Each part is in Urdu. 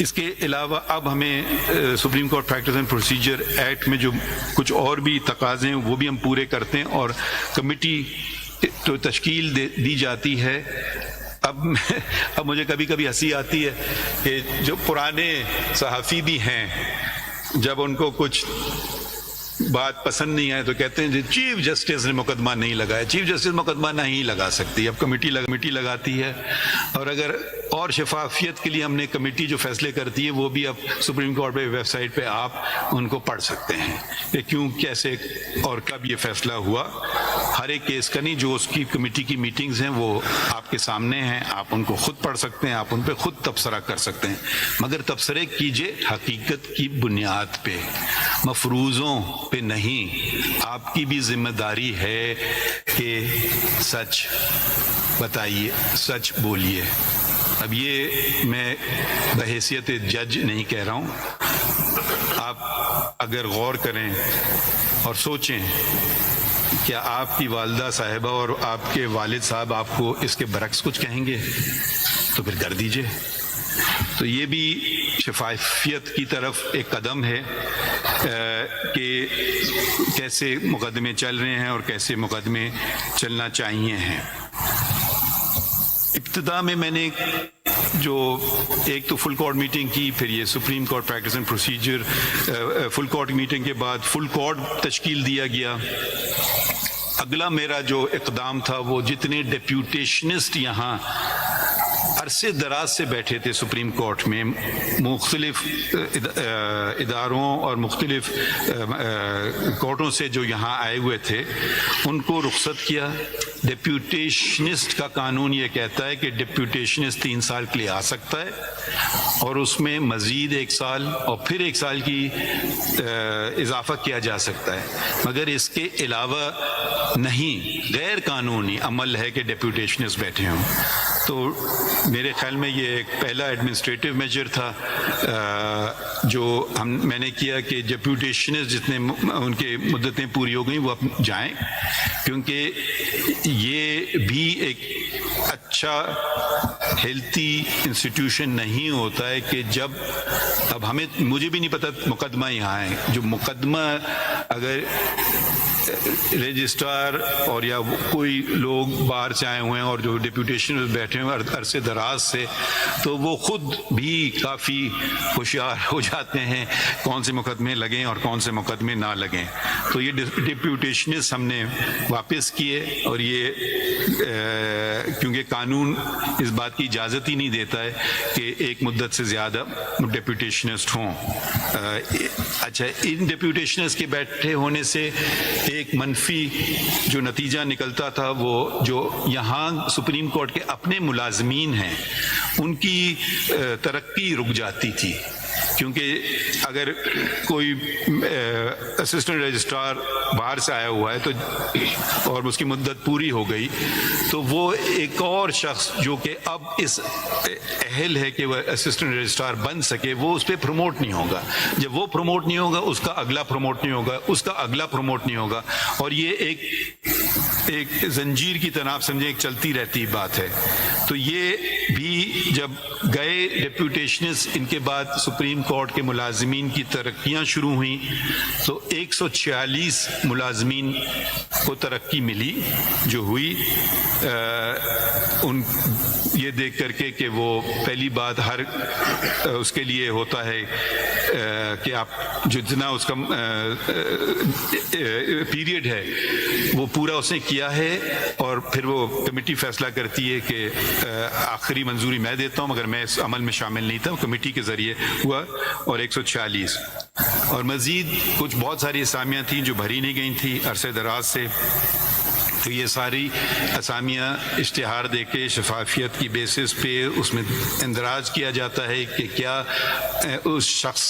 اس کے علاوہ اب ہمیں supreme court practice and procedure act میں جو کچھ اور بھی تقاضے ہیں وہ بھی ہم پورے کرتے ہیں، اور کمیٹی تو تشکیل دی جاتی ہے۔ اب مجھے کبھی کبھی ہنسی آتی ہے کہ جو پرانے صحافی بھی ہیں، جب ان کو کچھ بات پسند نہیں آئے تو کہتے ہیں چیف جسٹس نے مقدمہ نہیں لگایا۔ چیف جسٹس مقدمہ نہیں لگا سکتی، اب کمیٹی لگاتی ہے، اور اگر اور شفافیت کے لیے ہم نے کمیٹی جو فیصلے کرتی ہے وہ بھی اب سپریم کورٹ پہ ویب سائٹ پہ آپ ان کو پڑھ سکتے ہیں کہ کیوں، کیسے اور کب یہ فیصلہ ہوا۔ ہر ایک کیس کا نہیں، جو اس کی کمیٹی کی میٹنگز ہیں وہ آپ کے سامنے ہیں، آپ ان کو خود پڑھ سکتے ہیں، آپ ان پہ خود تبصرہ کر سکتے ہیں، مگر تبصرے کیجئے حقیقت کی بنیاد پہ، مفروضوں پہ نہیں۔ آپ کی بھی ذمہ داری ہے کہ سچ بتائیے، سچ بولیے۔ اب یہ میں بحیثیت جج نہیں کہہ رہا ہوں، آپ اگر غور کریں اور سوچیں کیا آپ کی والدہ صاحبہ اور آپ کے والد صاحب آپ کو اس کے برعکس کچھ کہیں گے تو پھر کر دیجئے۔ تو یہ بھی شفافیت کی طرف ایک قدم ہے کہ کیسے مقدمے چل رہے ہیں اور کیسے مقدمے چلنا چاہیے ہیں۔ ابتدا میں نے جو ایک تو فل کورٹ میٹنگ کی، پھر یہ supreme court practice and procedure, full court meeting کے بعد فل کورٹ تشکیل دیا گیا۔ اگلا میرا جو اقدام تھا وہ جتنے ڈیپوٹیشنسٹ یہاں عرصے دراز سے بیٹھے تھے سپریم کورٹ میں، مختلف اداروں اور مختلف کورٹوں سے جو یہاں آئے ہوئے تھے، ان کو رخصت کیا۔ ڈیپوٹیشنسٹ کا قانون یہ کہتا ہے کہ ڈیپوٹیشنسٹ 3 سال کے لیے آ سکتا ہے، اور اس میں مزید 1 سال اور پھر 1 سال کی اضافہ کیا جا سکتا ہے، مگر اس کے علاوہ نہیں۔ غیر قانونی عمل ہے کہ ڈیپوٹیشنسٹ بیٹھے ہوں۔ تو میرے خیال میں یہ ایک پہلا ایڈمنسٹریٹو میجر تھا جو میں نے کیا کہ ڈیپوٹیشنز جتنے ان کے مدتیں پوری ہو گئیں وہ اب جائیں، کیونکہ یہ بھی ایک اچھا ہیلتھی انسٹیٹیوشن نہیں ہوتا ہے کہ جب اب مجھے بھی نہیں پتہ مقدمہ یہاں ہے، جو مقدمہ اگر رجسٹرار اور یا کوئی لوگ باہر سے آئے ہوئے ہیں اور جو ڈیپوٹیشن بیٹھے ہوئے عرصے دراز سے، تو وہ خود بھی کافی ہوشیار ہو جاتے ہیں کون سے مقدمے لگیں اور کون سے مقدمے نہ لگیں۔ تو یہ ڈیپوٹیشنز ہم نے واپس کیے، اور یہ کیونکہ قانون اس بات کی اجازت ہی نہیں دیتا ہے کہ ایک مدت سے زیادہ ڈیپوٹیشنسٹ ہوں۔ اچھا، ان ڈیپوٹیشنز کے بیٹھے ہونے سے ایک منفی جو نتیجہ نکلتا تھا وہ جو یہاں سپریم کورٹ کے اپنے ملازمین ہیں ان کی ترقی رک جاتی تھی، کیونکہ اگر کوئی اسسٹنٹ رجسٹرار باہر سے آیا ہوا ہے تو اور اس کی مدت پوری ہو گئی تو وہ ایک اور شخص جو کہ اب اس اہل ہے کہ وہ اسسٹنٹ رجسٹرار بن سکے، وہ اس پہ پروموٹ نہیں ہوگا۔ جب وہ پروموٹ نہیں ہوگا، اس کا اگلا پروموٹ نہیں ہوگا، اس کا اگلا پروموٹ نہیں ہوگا، اور یہ ایک زنجیر کی طرح آپ سمجھیں ایک چلتی رہتی بات ہے۔ تو یہ بھی جب گئے ڈیپوٹیشنز، ان کے بعد سپریم کورٹ کے ملازمین کی ترقیاں شروع ہوئیں تو 146 ملازمین کو ترقی ملی جو ہوئی، ان یہ دیکھ کر کے کہ وہ پہلی بات ہر اس کے لیے ہوتا ہے کہ آپ جتنا اس کا پیریڈ ہے وہ پورا اس نے کیا ہے، اور پھر وہ کمیٹی فیصلہ کرتی ہے کہ آخری منظوری میں دیتا ہوں، مگر میں اس عمل میں شامل نہیں تھا، کمیٹی کے ذریعے ہوا، اور 146 اور مزید کچھ بہت ساری اسامیاں تھیں جو بھری نہیں گئی تھیں عرصے دراز سے، تو یہ ساری اسامیاں اشتہار دے کے شفافیت کی بیسس پہ اس میں اندراج کیا جاتا ہے کہ کیا اس شخص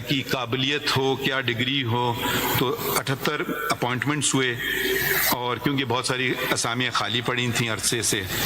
کی قابلیت ہو، کیا ڈگری ہو۔ تو 78 اپوائنٹمنٹس ہوئے، اور کیونکہ بہت ساری اسامیاں خالی پڑی تھیں عرصے سے